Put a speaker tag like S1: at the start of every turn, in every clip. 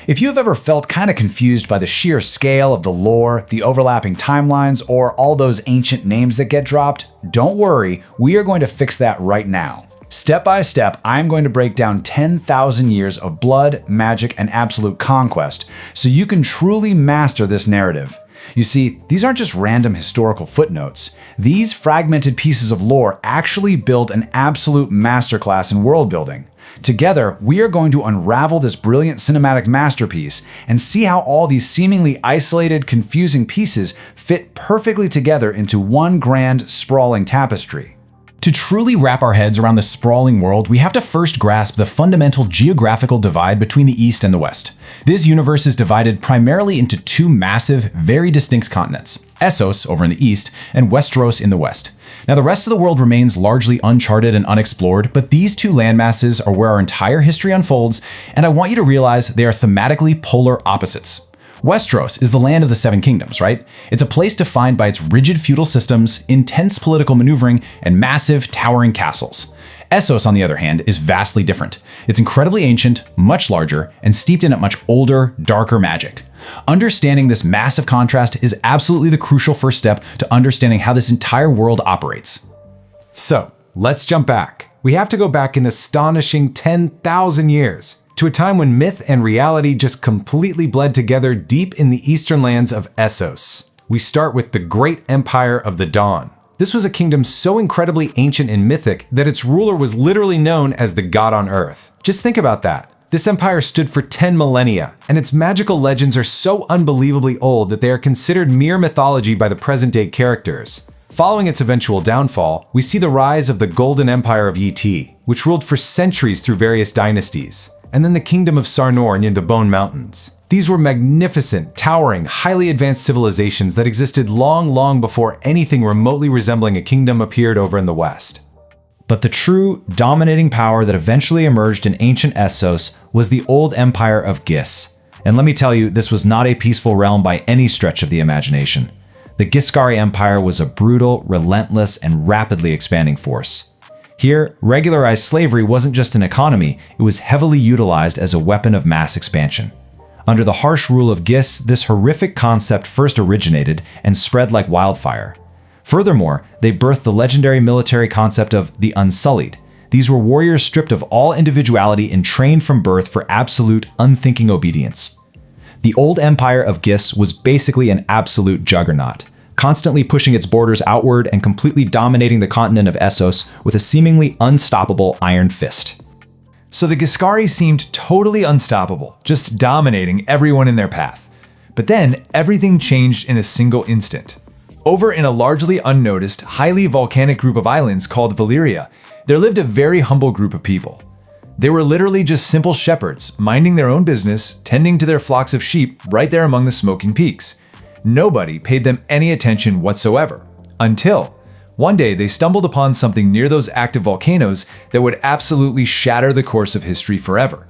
S1: If you have ever felt kind of confused by the sheer scale of the lore, the overlapping timelines, or all those ancient names that get dropped, don't worry, we are going to fix that right now. Step by step, I'm going to break down 10,000 years of blood, magic, and absolute conquest, so you can truly master this narrative. You see, these aren't just random historical footnotes. These fragmented pieces of lore actually build an absolute masterclass in world building. Together, we are going to unravel this brilliant cinematic masterpiece and see how all these seemingly isolated, confusing pieces fit perfectly together into one grand, sprawling tapestry. To truly wrap our heads around the sprawling world, we have to first grasp the fundamental geographical divide between the East and the West. This universe is divided primarily into two massive, very distinct continents, Essos over in the East and Westeros in the West. Now, the rest of the world remains largely uncharted and unexplored, but these two landmasses are where our entire history unfolds, and I want you to realize they are thematically polar opposites. Westeros is the land of the Seven Kingdoms, right? It's a place defined by its rigid feudal systems, intense political maneuvering, and massive, towering castles. Essos, on the other hand, is vastly different. It's incredibly ancient, much larger, and steeped in a much older, darker magic. Understanding this massive contrast is absolutely the crucial first step to understanding how this entire world operates.
S2: So, let's jump back. We have to go back an astonishing 10,000 years. To a time when myth and reality just completely bled together deep in the eastern lands of Essos. We start with the Great Empire of the Dawn. This was a kingdom so incredibly ancient and mythic that its ruler was literally known as the God on Earth. Just think about that. This empire stood for 10 millennia, and its magical legends are so unbelievably old that they are considered mere mythology by the present-day characters. Following its eventual downfall, we see the rise of the Golden Empire of Et, which ruled for centuries through various dynasties, and then the Kingdom of Sarnor near the Bone Mountains. These were magnificent, towering, highly advanced civilizations that existed long before anything remotely resembling a kingdom appeared over in the West.
S1: But the true, dominating power that eventually emerged in ancient Essos was the old empire of Gis. And let me tell you, this was not a peaceful realm by any stretch of the imagination. The Giscari Empire was a brutal, relentless, and rapidly expanding force. Here, regularized slavery wasn't just an economy, it was heavily utilized as a weapon of mass expansion. Under the harsh rule of Gis, this horrific concept first originated and spread like wildfire. Furthermore, they birthed the legendary military concept of the Unsullied. These were warriors stripped of all individuality and trained from birth for absolute, unthinking obedience. The old empire of Gis was basically an absolute juggernaut, constantly pushing its borders outward and completely dominating the continent of Essos with a seemingly unstoppable iron fist.
S2: So the Giscari seemed totally unstoppable, just dominating everyone in their path. But then, everything changed in a single instant. Over in a largely unnoticed, highly volcanic group of islands called Valyria, there lived a very humble group of people. They were literally just simple shepherds, minding their own business, tending to their flocks of sheep right there among the smoking peaks. Nobody paid them any attention whatsoever, until one day they stumbled upon something near those active volcanoes that would absolutely shatter the course of history forever.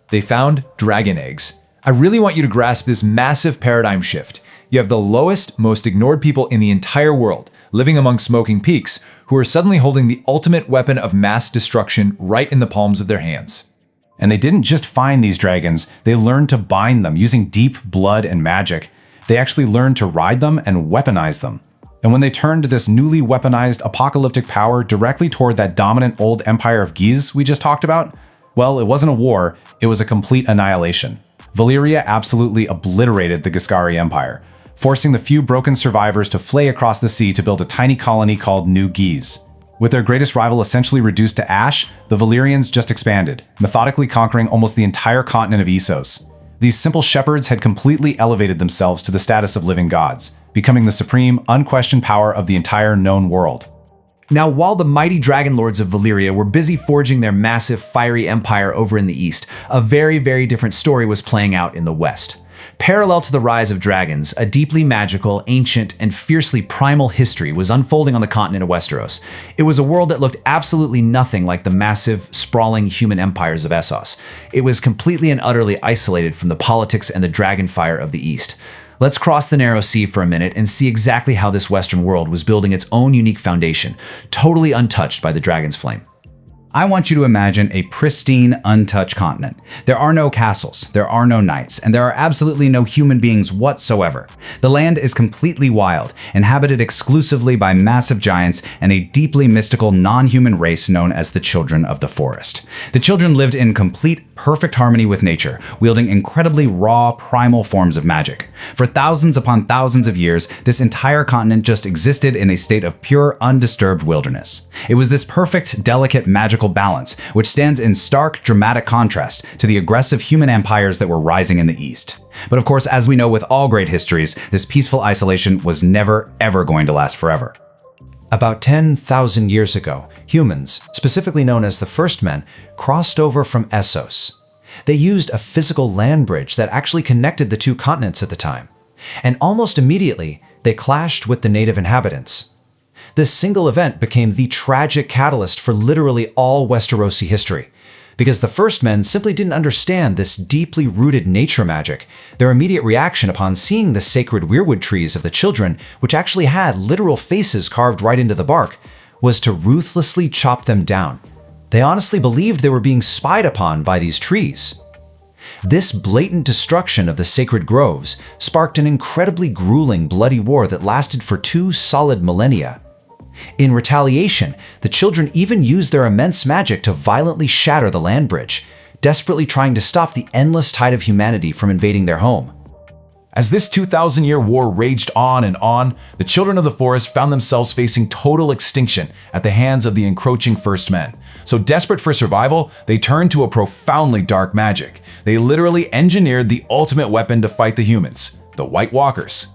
S2: They found dragon eggs. I really want you to grasp this massive paradigm shift. You have the lowest, most ignored people in the entire world, living among smoking peaks, who are suddenly holding the ultimate weapon of mass destruction right in the palms of their hands.
S1: And they didn't just find these dragons, they learned to bind them using deep blood and magic. They actually learned to ride them and weaponize them. And when they turned this newly weaponized apocalyptic power directly toward that dominant old empire of Giz we just talked about, well, it wasn't a war, it was a complete annihilation. Valyria absolutely obliterated the Giscari Empire, forcing the few broken survivors to flay across the sea to build a tiny colony called New Giz. With their greatest rival essentially reduced to ash, the Valyrians just expanded, methodically conquering almost the entire continent of Essos. These simple shepherds had completely elevated themselves to the status of living gods, becoming the supreme, unquestioned power of the entire known world.
S3: Now, while the mighty dragon lords of Valyria were busy forging their massive, fiery empire over in the east, a very, very different story was playing out in the west. Parallel to the rise of dragons, a deeply magical, ancient, and fiercely primal history was unfolding on the continent of Westeros. It was a world that looked absolutely nothing like the massive, sprawling human empires of Essos. It was completely and utterly isolated from the politics and the dragonfire of the East. Let's cross the narrow sea for a minute and see exactly how this Western world was building its own unique foundation, totally untouched by the dragon's flame.
S1: I want you to imagine a pristine, untouched continent. There are no castles, there are no knights, and there are absolutely no human beings whatsoever. The land is completely wild, inhabited exclusively by massive giants and a deeply mystical non-human race known as the Children of the Forest. The children lived in complete, perfect harmony with nature, wielding incredibly raw, primal forms of magic. For thousands upon thousands of years, this entire continent just existed in a state of pure, undisturbed wilderness. It was this perfect, delicate, magical balance, which stands in stark, dramatic contrast to the aggressive human empires that were rising in the east. But of course, as we know with all great histories, this peaceful isolation was never, ever going to last forever.
S2: About 10,000 years ago, humans, specifically known as the First Men, crossed over from Essos. They used a physical land bridge that actually connected the two continents at the time. And almost immediately, they clashed with the native inhabitants. This single event became the tragic catalyst for literally all Westerosi history. Because the First Men simply didn't understand this deeply rooted nature magic, their immediate reaction upon seeing the sacred weirwood trees of the children, which actually had literal faces carved right into the bark, was to ruthlessly chop them down. They honestly believed they were being spied upon by these trees. This blatant destruction of the sacred groves sparked an incredibly grueling, bloody war that lasted for 2 solid millennia. In retaliation, the children even used their immense magic to violently shatter the land bridge, desperately trying to stop the endless tide of humanity from invading their home.
S3: As this 2,000-year war raged on and on, the Children of the Forest found themselves facing total extinction at the hands of the encroaching First Men. So desperate for survival, they turned to a profoundly dark magic. They literally engineered the ultimate weapon to fight the humans, the White Walkers.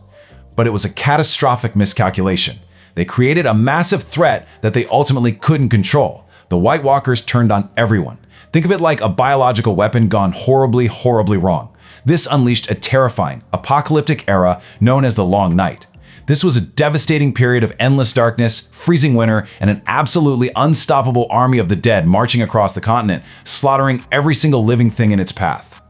S3: But it was a catastrophic miscalculation. They created a massive threat that they ultimately couldn't control. The White Walkers turned on everyone. Think of it like a biological weapon gone horribly, horribly wrong. This unleashed a terrifying, apocalyptic era known as the Long Night. This was a devastating period of endless darkness, freezing winter, and an absolutely unstoppable army of the dead marching across the continent, slaughtering every single living thing in its path.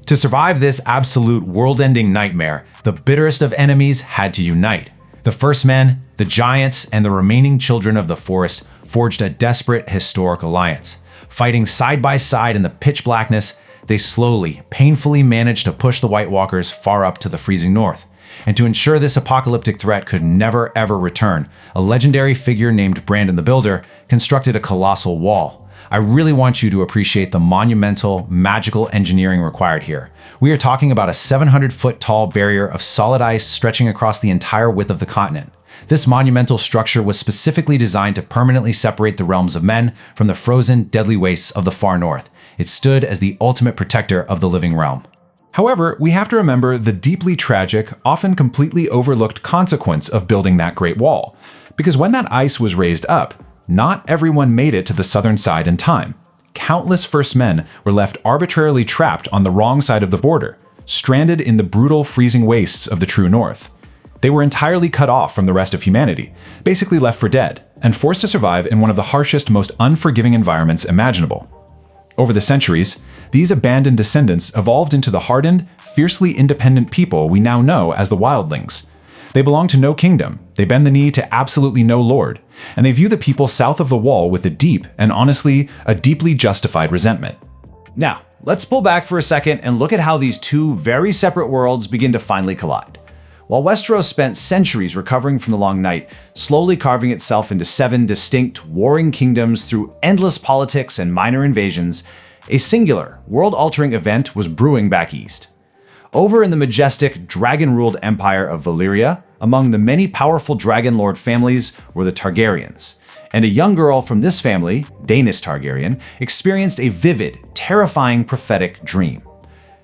S3: To survive this absolute world-ending nightmare, the bitterest of enemies had to unite. The First Men, the Giants, and the remaining Children of the Forest forged a desperate historic alliance. Fighting side by side in the pitch blackness, they slowly, painfully managed to push the White Walkers far up to the freezing north. And to ensure this apocalyptic threat could never ever return, a legendary figure named Brandon the Builder constructed a colossal wall. I really want you to appreciate the monumental, magical engineering required here. We are talking about a 700-foot tall barrier of solid ice stretching across the entire width of the continent. This monumental structure was specifically designed to permanently separate the realms of men from the frozen, deadly wastes of the far north. It stood as the ultimate protector of the living realm.
S2: However, we have to remember the deeply tragic, often completely overlooked consequence of building that Great Wall. Because when that ice was raised up, not everyone made it to the southern side in time. Countless First Men were left arbitrarily trapped on the wrong side of the border, stranded in the brutal, freezing wastes of the true north. They were entirely cut off from the rest of humanity, basically left for dead, and forced to survive in one of the harshest, most unforgiving environments imaginable. Over the centuries, these abandoned descendants evolved into the hardened, fiercely independent people we now know as the wildlings. They belong to no kingdom, they bend the knee to absolutely no lord, and they view the people south of the wall with a deep, and honestly, a deeply justified resentment.
S1: Now, let's pull back for a second and look at how these two very separate worlds begin to finally collide. While Westeros spent centuries recovering from the Long Night, slowly carving itself into 7 distinct, warring kingdoms through endless politics and minor invasions, a singular, world-altering event was brewing back east. Over in the majestic, dragon-ruled empire of Valyria, among the many powerful dragon lord families were the Targaryens, and a young girl from this family, Daenerys Targaryen, experienced a vivid, terrifying prophetic dream.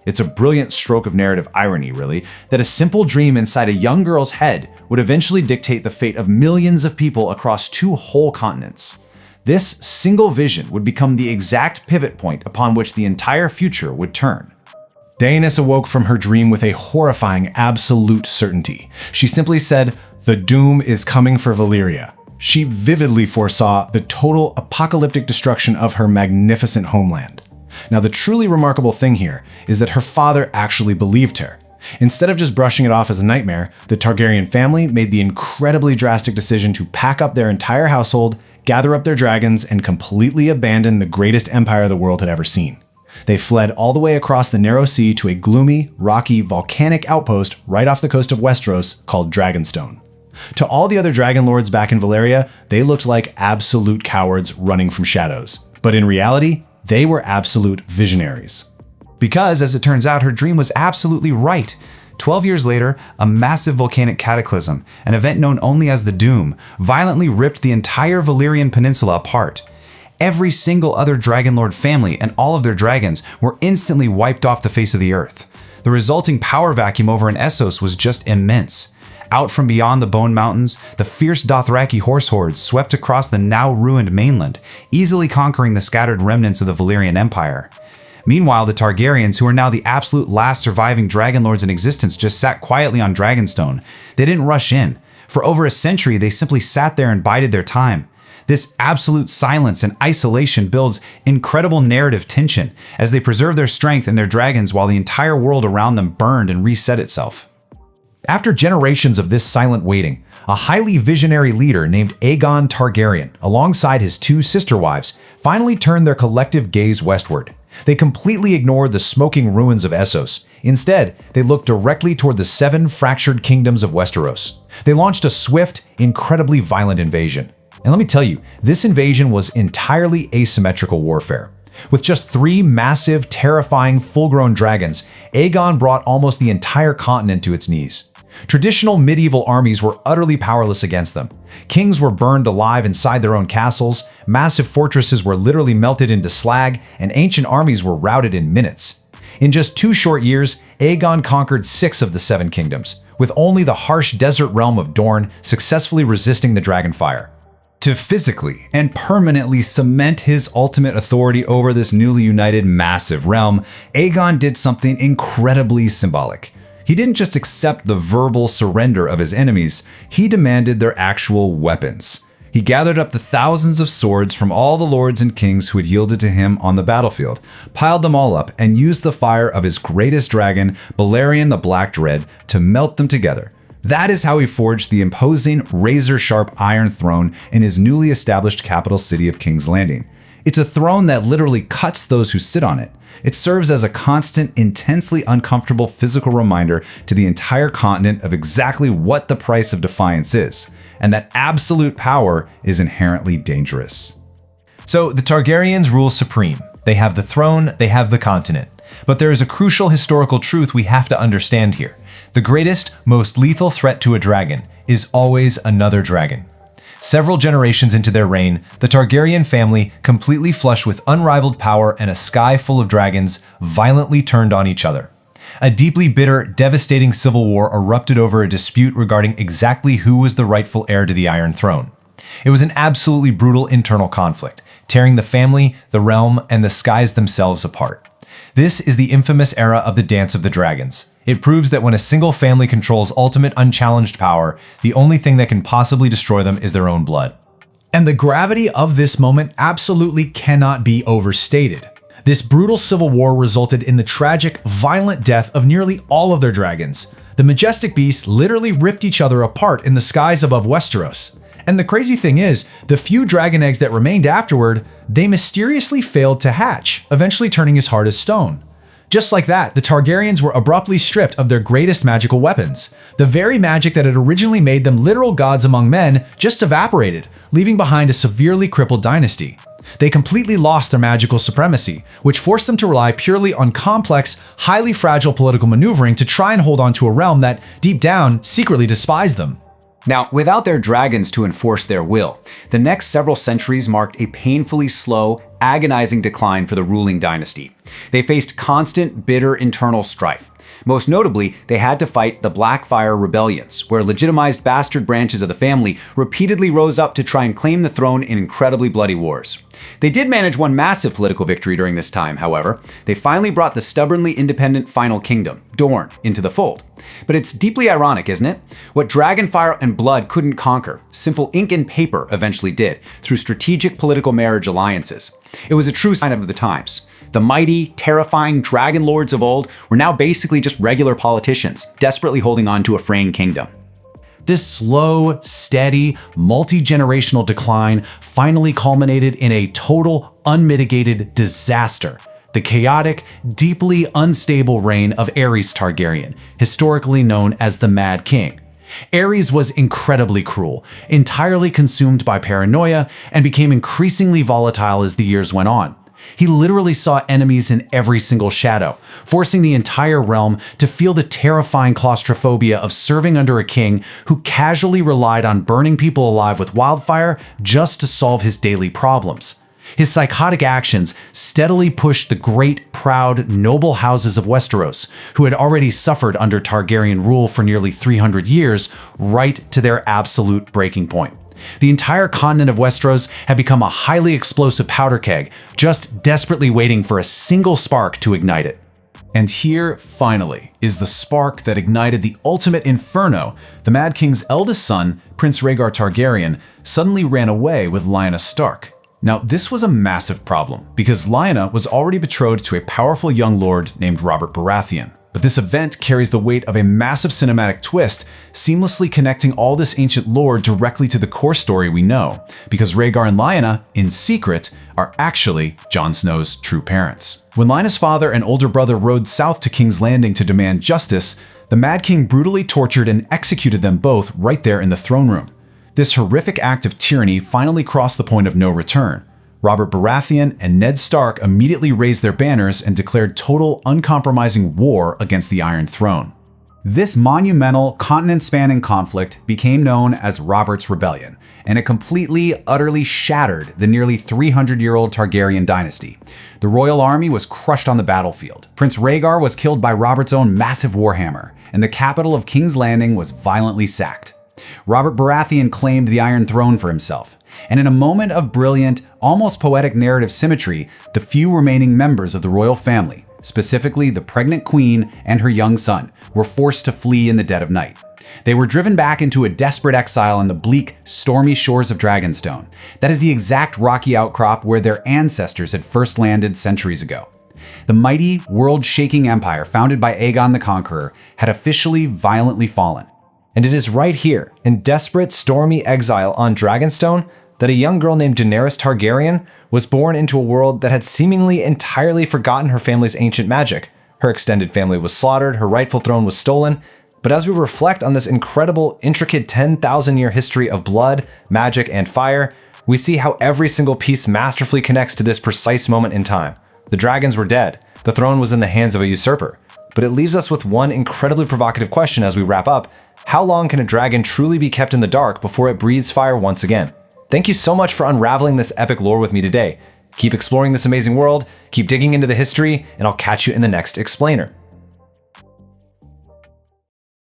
S1: It's a brilliant stroke of narrative irony, really, that a simple dream inside a young girl's head would eventually dictate the fate of millions of people across 2 whole continents. This single vision would become the exact pivot point upon which the entire future would turn.
S2: Daenerys awoke from her dream with a horrifying absolute certainty. She simply said, "The doom is coming for Valyria." She vividly foresaw the total apocalyptic destruction of her magnificent homeland. Now, the truly remarkable thing here is that her father actually believed her. Instead of just brushing it off as a nightmare, the Targaryen family made the incredibly drastic decision to pack up their entire household, gather up their dragons, and completely abandon the greatest empire the world had ever seen. They fled all the way across the narrow sea to a gloomy, rocky, volcanic outpost right off the coast of Westeros called Dragonstone. To all the other dragon lords back in Valyria, they looked like absolute cowards running from shadows. But in reality, they were absolute visionaries.
S3: Because, as it turns out, her dream was absolutely right. 12 years later, a massive volcanic cataclysm, an event known only as the Doom, violently ripped the entire Valyrian peninsula apart. Every single other Dragonlord family and all of their dragons were instantly wiped off the face of the earth. The resulting power vacuum over in Essos was just immense. Out from beyond the Bone Mountains, the fierce Dothraki horse hordes swept across the now ruined mainland, easily conquering the scattered remnants of the Valyrian Empire. Meanwhile, the Targaryens, who are now the absolute last surviving Dragonlords in existence, just sat quietly on Dragonstone. They didn't rush in. For over a century, they simply sat there and bided their time. This absolute silence and isolation builds incredible narrative tension as they preserve their strength and their dragons while the entire world around them burned and reset itself.
S1: After generations of this silent waiting, a highly visionary leader named Aegon Targaryen, alongside his two sister wives, finally turned their collective gaze westward. They completely ignored the smoking ruins of Essos. Instead, they looked directly toward the 7 fractured kingdoms of Westeros. They launched a swift, incredibly violent invasion. And let me tell you, this invasion was entirely asymmetrical warfare. With just 3 massive, terrifying, full-grown dragons, Aegon brought almost the entire continent to its knees. Traditional medieval armies were utterly powerless against them. Kings were burned alive inside their own castles, massive fortresses were literally melted into slag, and ancient armies were routed in minutes. In just 2 short years, Aegon conquered 6 of the 7 kingdoms, with only the harsh desert realm of Dorne successfully resisting the dragonfire. To physically and permanently cement his ultimate authority over this newly united massive realm, Aegon did something incredibly symbolic. He didn't just accept the verbal surrender of his enemies, he demanded their actual weapons. He gathered up the thousands of swords from all the lords and kings who had yielded to him on the battlefield, piled them all up, and used the fire of his greatest dragon, Balerion the Black Dread, to melt them together. That is how he forged the imposing, razor-sharp Iron Throne in his newly established capital city of King's Landing. It's a throne that literally cuts those who sit on it. It serves as a constant, intensely uncomfortable physical reminder to the entire continent of exactly what the price of defiance is, and that absolute power is inherently dangerous.
S2: So the Targaryens rule supreme. They have the throne, they have the continent. But there is a crucial historical truth we have to understand here. The greatest, most lethal threat to a dragon is always another dragon. Several generations into their reign, the Targaryen family, completely flush with unrivaled power and a sky full of dragons, violently turned on each other. A deeply bitter, devastating civil war erupted over a dispute regarding exactly who was the rightful heir to the Iron Throne. It was an absolutely brutal internal conflict, tearing the family, the realm, and the skies themselves apart. This is the infamous era of the Dance of the Dragons. It proves that when a single family controls ultimate unchallenged power, the only thing that can possibly destroy them is their own blood.
S1: And the gravity of this moment absolutely cannot be overstated. This brutal civil war resulted in the tragic, violent death of nearly all of their dragons. The majestic beasts literally ripped each other apart in the skies above Westeros. And the crazy thing is, the few dragon eggs that remained afterward, they mysteriously failed to hatch, eventually turning as hard as stone. Just like that, the Targaryens were abruptly stripped of their greatest magical weapons. The very magic that had originally made them literal gods among men just evaporated, leaving behind a severely crippled dynasty. They completely lost their magical supremacy, which forced them to rely purely on complex, highly fragile political maneuvering to try and hold on to a realm that, deep down, secretly despised them.
S3: Now, without their dragons to enforce their will, the next several centuries marked a painfully slow, agonizing decline for the ruling dynasty. They faced constant, bitter internal strife. Most notably, they had to fight the Blackfire rebellions, where legitimized bastard branches of the family repeatedly rose up to try and claim the throne in incredibly bloody wars. They did manage one massive political victory during this time, however. They finally brought the stubbornly independent Final Kingdom, Dorne, into the fold. But it's deeply ironic, isn't it? What dragonfire and blood couldn't conquer, simple ink and paper eventually did, through strategic political marriage alliances. It was a true sign of the times. The mighty, terrifying dragon lords of old were now basically just regular politicians, desperately holding on to a fraying kingdom.
S1: This slow, steady, multi-generational decline finally culminated in a total, unmitigated disaster. The chaotic, deeply unstable reign of Aerys Targaryen, historically known as the Mad King. Aerys was incredibly cruel, entirely consumed by paranoia, and became increasingly volatile as the years went on. He literally saw enemies in every single shadow, forcing the entire realm to feel the terrifying claustrophobia of serving under a king who casually relied on burning people alive with wildfire just to solve his daily problems. His psychotic actions steadily pushed the great, proud, noble houses of Westeros, who had already suffered under Targaryen rule for nearly 300 years, right to their absolute breaking point. The entire continent of Westeros had become a highly explosive powder keg, just desperately waiting for a single spark to ignite it.
S2: And here, finally, is the spark that ignited the ultimate inferno. The Mad King's eldest son, Prince Rhaegar Targaryen, suddenly ran away with Lyanna Stark. Now, this was a massive problem, because Lyanna was already betrothed to a powerful young lord named Robert Baratheon. But this event carries the weight of a massive cinematic twist, seamlessly connecting all this ancient lore directly to the core story we know, because Rhaegar and Lyanna, in secret, are actually Jon Snow's true parents. When Lyanna's father and older brother rode south to King's Landing to demand justice, the Mad King brutally tortured and executed them both right there in the throne room. This horrific act of tyranny finally crossed the point of no return. Robert Baratheon and Ned Stark immediately raised their banners and declared total, uncompromising war against the Iron Throne. This monumental, continent-spanning conflict became known as Robert's Rebellion, and it completely, utterly shattered the nearly 300-year-old Targaryen dynasty. The royal army was crushed on the battlefield. Prince Rhaegar was killed by Robert's own massive warhammer, and the capital of King's Landing was violently sacked. Robert Baratheon claimed the Iron Throne for himself, and in a moment of brilliant, almost poetic narrative symmetry, the few remaining members of the royal family, specifically the pregnant queen and her young son, were forced to flee in the dead of night. They were driven back into a desperate exile in the bleak, stormy shores of Dragonstone. That is the exact rocky outcrop where their ancestors had first landed centuries ago. The mighty, world-shaking empire founded by Aegon the Conqueror had officially violently fallen.
S3: And it is right here, in desperate, stormy exile on Dragonstone, that a young girl named Daenerys Targaryen was born into a world that had seemingly entirely forgotten her family's ancient magic. Her extended family was slaughtered, her rightful throne was stolen, but as we reflect on this incredible, intricate 10,000-year history of blood, magic, and fire, we see how every single piece masterfully connects to this precise moment in time. The dragons were dead, the throne was in the hands of a usurper. But it leaves us with one incredibly provocative question as we wrap up. How long can a dragon truly be kept in the dark before it breathes fire once again? Thank you so much for unraveling this epic lore with me today. Keep exploring this amazing world, keep digging into the history, and I'll catch you in the next explainer.